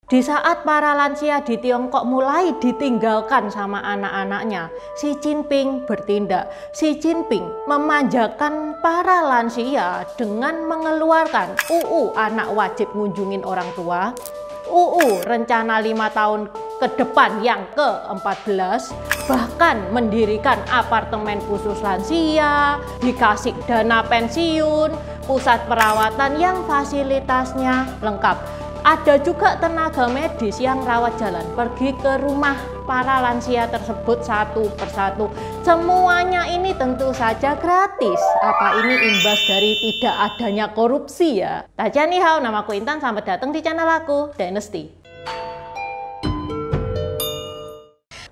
Di saat para lansia di Tiongkok mulai ditinggalkan sama anak-anaknya, Xi Jinping bertindak. Xi Jinping memanjakan para lansia dengan mengeluarkan UU anak wajib ngunjungin orang tua, UU rencana 5 tahun ke depan yang ke-14, bahkan mendirikan apartemen khusus lansia, dikasih dana pensiun, pusat perawatan yang fasilitasnya lengkap. Ada juga tenaga medis yang rawat jalan pergi ke rumah para lansia tersebut satu persatu. Semuanya ini tentu saja gratis. Apa ini imbas dari tidak adanya korupsi ya? Taja ni hao, namaku Intan, selamat datang di channel aku, Dynasty.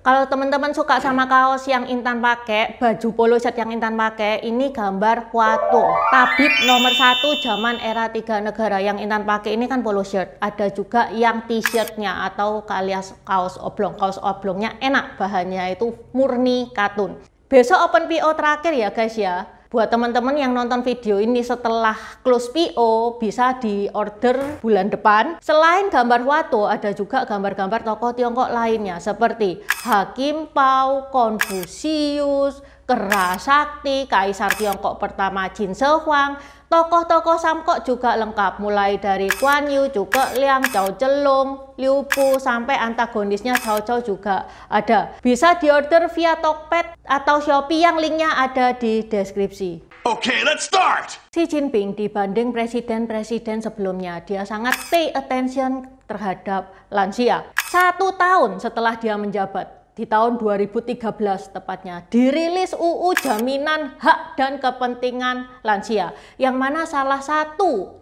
Kalau teman-teman suka sama kaos yang Intan pakai, baju polo shirt yang Intan pakai, ini gambar Hwato, tabib nomor 1 zaman era 3 negara. Yang Intan pakai ini kan polo shirt. Ada juga yang t-shirtnya atau alias kaos oblong. Kaos oblongnya enak, bahannya itu murni katun. Besok open PO terakhir ya guys ya. Buat teman-teman yang nonton video ini setelah close PO, bisa di order bulan depan. Selain gambar Hwato, ada juga gambar-gambar tokoh Tiongkok lainnya seperti Hakim Pao, Konfusius, Kera Sakti, Kaisar Tiongkok pertama Qin Shi Huang. Tokoh-tokoh Samkok juga lengkap, mulai dari Guan Yu, Zhuge Liang, Zhao Zhelong, Liu Bu, sampai antagonisnya Cao Cao juga ada. Bisa diorder via Tokped atau Shopee yang linknya ada di deskripsi. Okay, let's start! Xi Jinping dibanding presiden-presiden sebelumnya, dia sangat pay attention terhadap lansia. 1 tahun setelah dia menjabat, di tahun 2013 tepatnya, dirilis UU Jaminan Hak dan Kepentingan Lansia, yang mana salah satu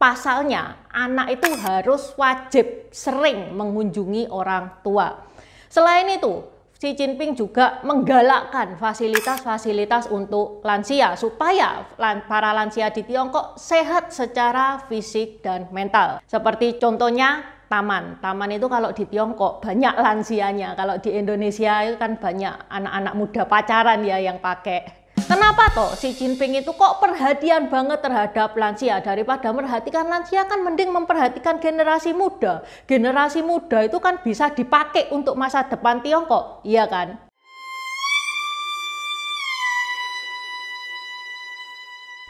pasalnya anak itu harus wajib sering mengunjungi orang tua. Selain itu, Xi Jinping juga menggalakkan fasilitas-fasilitas untuk lansia supaya para lansia di Tiongkok sehat secara fisik dan mental. Seperti contohnya taman. Taman itu kalau di Tiongkok banyak lansianya. Kalau di Indonesia itu kan banyak anak-anak muda pacaran ya yang pakai. Kenapa toh Xi Jinping itu kok perhatian banget terhadap lansia? Daripada memperhatikan lansia kan mending memperhatikan generasi muda. Generasi muda itu kan bisa dipakai untuk masa depan Tiongkok, iya kan?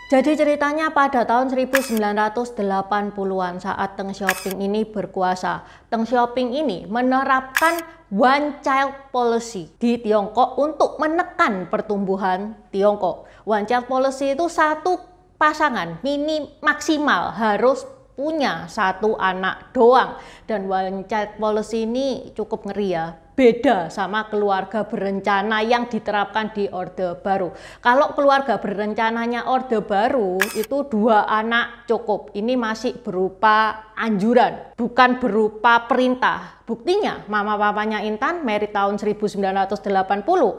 Jadi ceritanya pada tahun 1980-an saat Deng Xiaoping ini berkuasa. Deng Xiaoping ini menerapkan One Child Policy di Tiongkok untuk menekan pertumbuhan Tiongkok. One Child Policy itu satu pasangan maksimal harus punya 1 anak doang. Dan One Child Policy ini cukup ngeri ya. Beda sama keluarga berencana yang diterapkan di Orde Baru. Kalau keluarga berencananya Orde Baru itu 2 anak cukup. Ini masih berupa anjuran, bukan berupa perintah. Buktinya mama papanya Intan married tahun 1980,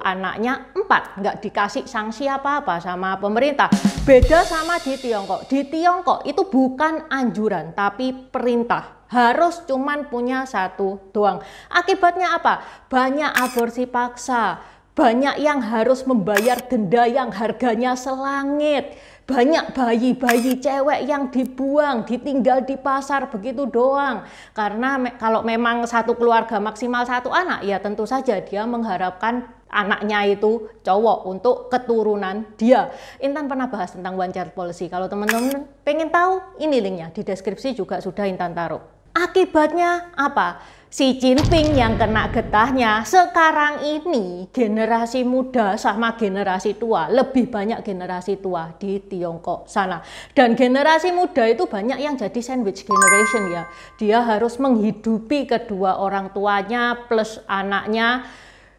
anaknya 4, nggak dikasih sanksi apa-apa sama pemerintah. Beda sama di Tiongkok. Di Tiongkok itu bukan anjuran tapi perintah. Harus cuman punya 1 doang. Akibatnya apa? Banyak aborsi paksa, banyak yang harus membayar denda yang harganya selangit, banyak bayi-bayi cewek yang dibuang, ditinggal di pasar begitu doang. Karena kalau memang satu keluarga maksimal 1 anak, ya tentu saja dia mengharapkan anaknya itu cowok untuk keturunan dia. Intan pernah bahas tentang One Child Policy. Kalau teman-teman pengen tahu, ini linknya di deskripsi juga sudah Intan taruh. Akibatnya apa? Xi Jinping yang kena getahnya. Sekarang ini generasi muda sama generasi tua, lebih banyak generasi tua di Tiongkok sana. Dan generasi muda itu banyak yang jadi sandwich generation ya. Dia harus menghidupi kedua orang tuanya plus anaknya.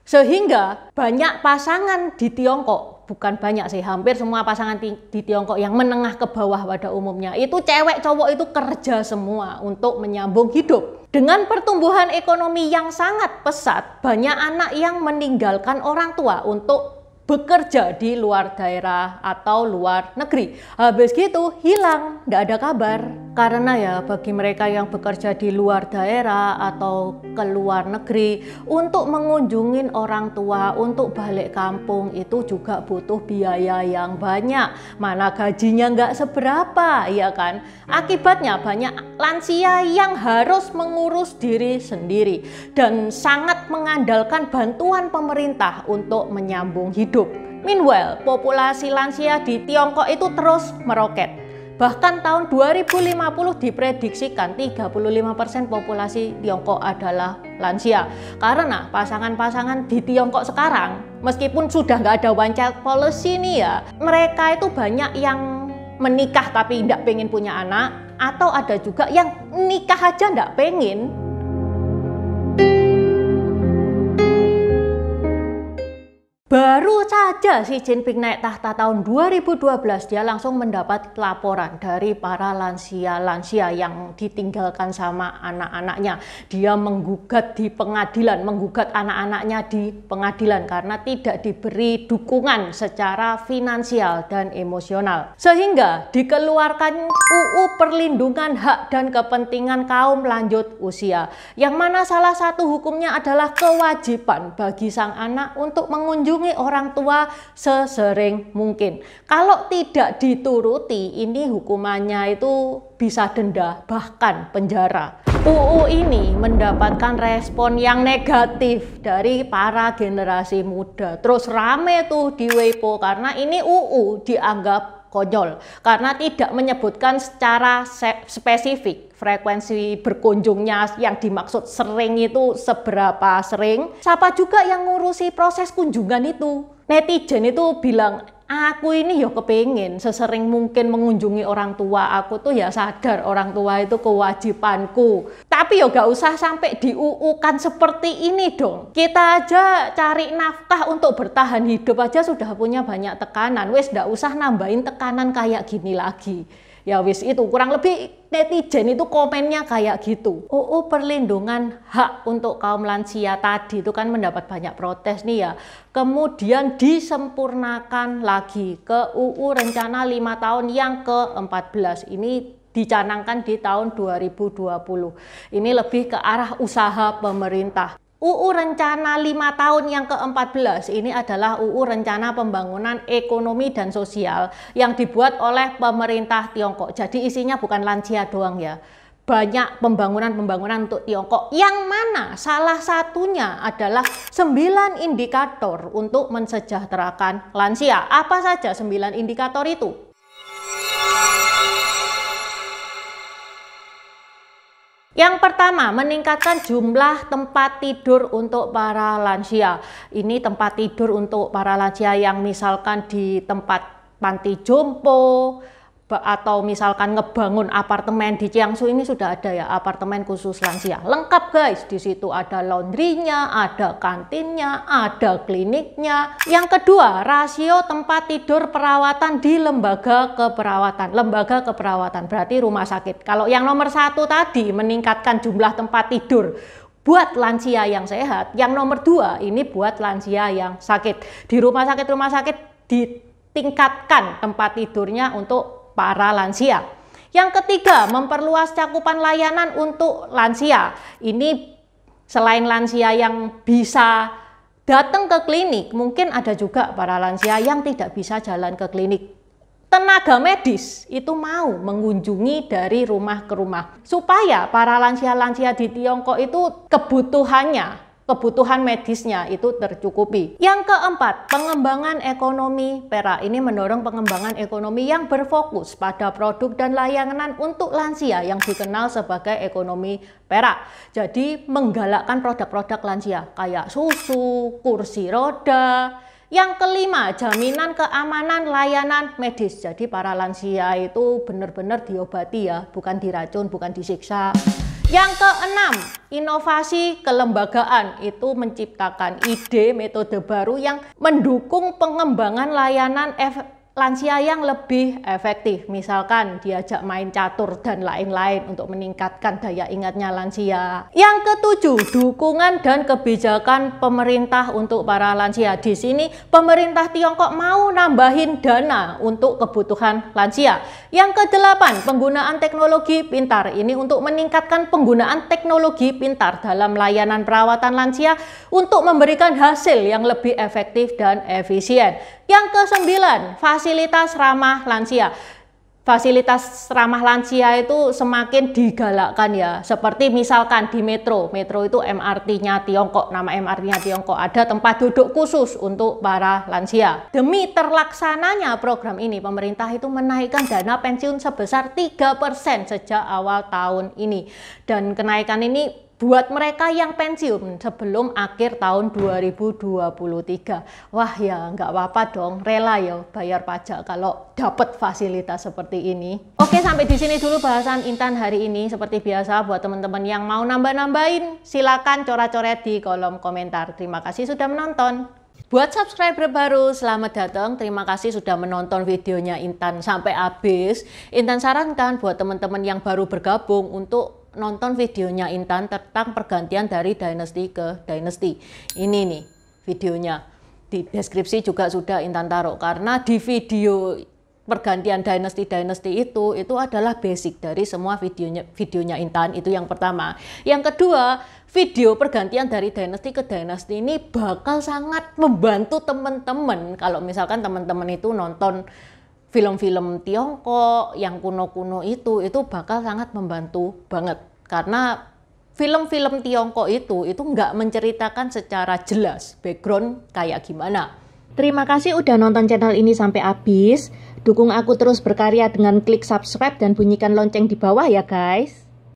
Sehingga banyak pasangan di Tiongkok, bukan banyak sih, hampir semua pasangan di Tiongkok yang menengah ke bawah pada umumnya, itu cewek cowok itu kerja semua untuk menyambung hidup. Dengan pertumbuhan ekonomi yang sangat pesat, banyak anak yang meninggalkan orang tua untuk bekerja di luar daerah atau luar negeri. Habis gitu hilang, nggak ada kabar. Karena ya bagi mereka yang bekerja di luar daerah atau ke luar negeri, untuk mengunjungi orang tua, untuk balik kampung itu juga butuh biaya yang banyak. Mana gajinya nggak seberapa, ya kan? Akibatnya banyak lansia yang harus mengurus diri sendiri dan sangat mengandalkan bantuan pemerintah untuk menyambung hidup. Meanwhile, populasi lansia di Tiongkok itu terus meroket. Bahkan tahun 2050 diprediksikan 35% populasi Tiongkok adalah lansia. Karena pasangan-pasangan di Tiongkok sekarang, meskipun sudah nggak ada one child policy nih ya, mereka itu banyak yang menikah tapi tidak pengen punya anak, atau ada juga yang nikah aja nggak pengen. Baru saja Xi Jinping naik tahta tahun 2012, dia langsung mendapat laporan dari para lansia-lansia yang ditinggalkan sama anak-anaknya. Dia menggugat di pengadilan, menggugat anak-anaknya di pengadilan karena tidak diberi dukungan secara finansial dan emosional. Sehingga dikeluarkan UU Perlindungan Hak dan Kepentingan Kaum Lanjut Usia, yang mana salah satu hukumnya adalah kewajiban bagi sang anak untuk mengunjungi orang tua sesering mungkin. Kalau tidak dituruti, ini hukumannya itu bisa denda, bahkan penjara. UU ini mendapatkan respon yang negatif dari para generasi muda. Terus rame tuh di Weibo karena ini UU dianggap konyol karena tidak menyebutkan secara spesifik frekuensi berkunjungnya, yang dimaksud sering itu seberapa sering, siapa juga yang ngurusi proses kunjungan itu. Netizen itu bilang, aku ini ya kepingin sesering mungkin mengunjungi orang tua, aku tuh ya sadar orang tua itu kewajibanku, tapi ya gak usah sampai diuukan seperti ini dong. Kita aja cari nafkah untuk bertahan hidup aja sudah punya banyak tekanan, wes gak usah nambahin tekanan kayak gini lagi. Ya wis, itu kurang lebih netizen itu komennya kayak gitu. UU Perlindungan Hak untuk Kaum Lansia tadi itu kan mendapat banyak protes nih ya. Kemudian disempurnakan lagi ke UU Rencana 5 tahun yang ke-14. Ini dicanangkan di tahun 2020. Ini lebih ke arah usaha pemerintah. UU Rencana 5 tahun yang ke-14 ini adalah UU Rencana Pembangunan Ekonomi dan Sosial yang dibuat oleh pemerintah Tiongkok. Jadi isinya bukan lansia doang ya. Banyak pembangunan untuk Tiongkok, yang mana salah satunya adalah 9 indikator untuk mensejahterakan lansia. Apa saja 9 indikator itu? Yang pertama, meningkatkan jumlah tempat tidur untuk para lansia. Ini tempat tidur untuk para lansia yang misalkan di tempat panti jompo, atau misalkan ngebangun apartemen di Jiangsu. Ini sudah ada ya apartemen khusus lansia. Lengkap guys, di situ ada laundrynya, ada kantinnya, ada kliniknya. Yang kedua, rasio tempat tidur perawatan di lembaga keperawatan. Lembaga keperawatan berarti rumah sakit. Kalau yang nomor 1 tadi meningkatkan jumlah tempat tidur buat lansia yang sehat, yang nomor 2 ini buat lansia yang sakit. Di rumah sakit ditingkatkan tempat tidurnya untuk para lansia. Yang ketiga, memperluas cakupan layanan untuk lansia. Ini selain lansia yang bisa datang ke klinik, mungkin ada juga para lansia yang tidak bisa jalan ke klinik. Tenaga medis itu mau mengunjungi dari rumah ke rumah supaya para lansia-lansia di Tiongkok itu kebutuhan medisnya itu tercukupi. Yang keempat, pengembangan ekonomi perak. Ini mendorong pengembangan ekonomi yang berfokus pada produk dan layanan untuk lansia yang dikenal sebagai ekonomi perak. Jadi menggalakkan produk-produk lansia kayak susu, kursi roda. Yang kelima, jaminan keamanan layanan medis. Jadi para lansia itu benar-benar diobati ya, bukan diracun, bukan disiksa. Yang keenam, inovasi kelembagaan, itu menciptakan ide metode baru yang mendukung pengembangan lansia yang lebih efektif, misalkan diajak main catur dan lain-lain untuk meningkatkan daya ingatnya lansia. Yang ketujuh, dukungan dan kebijakan pemerintah untuk para lansia. Di sini pemerintah Tiongkok mau nambahin dana untuk kebutuhan lansia. Yang kedelapan, penggunaan teknologi pintar. Ini untuk meningkatkan penggunaan teknologi pintar dalam layanan perawatan lansia untuk memberikan hasil yang lebih efektif dan efisien. Yang kesembilan, fasilitas ramah lansia. Fasilitas ramah lansia itu semakin digalakkan ya. Seperti misalkan di Metro itu MRT-nya Tiongkok, nama MRT-nya Tiongkok, ada tempat duduk khusus untuk para lansia. Demi terlaksananya program ini, pemerintah itu menaikkan dana pensiun sebesar 3% sejak awal tahun ini. Dan kenaikan ini buat mereka yang pensiun sebelum akhir tahun 2023. Wah ya, nggak apa-apa dong, rela ya bayar pajak kalau dapat fasilitas seperti ini. Oke, sampai di sini dulu bahasan Intan hari ini. Seperti biasa, buat teman-teman yang mau nambah-nambahin, silakan coret-coret di kolom komentar. Terima kasih sudah menonton. Buat subscriber baru, selamat datang. Terima kasih sudah menonton videonya Intan sampai habis. Intan sarankan buat teman-teman yang baru bergabung untuk nonton videonya Intan tentang pergantian dari dynasty ke dynasty. Ini nih videonya. Di deskripsi juga sudah Intan taruh, karena di video pergantian dynasty itu adalah basic dari semua videonya Intan. Itu yang pertama. Yang kedua, video pergantian dari dynasty ke dynasty ini bakal sangat membantu teman-teman kalau misalkan teman-teman itu nonton film-film Tiongkok yang kuno-kuno itu bakal sangat membantu banget, karena film-film Tiongkok itu nggak menceritakan secara jelas background kayak gimana. Terima kasih udah nonton channel ini sampai habis. Dukung aku terus berkarya dengan klik subscribe dan bunyikan lonceng di bawah ya guys.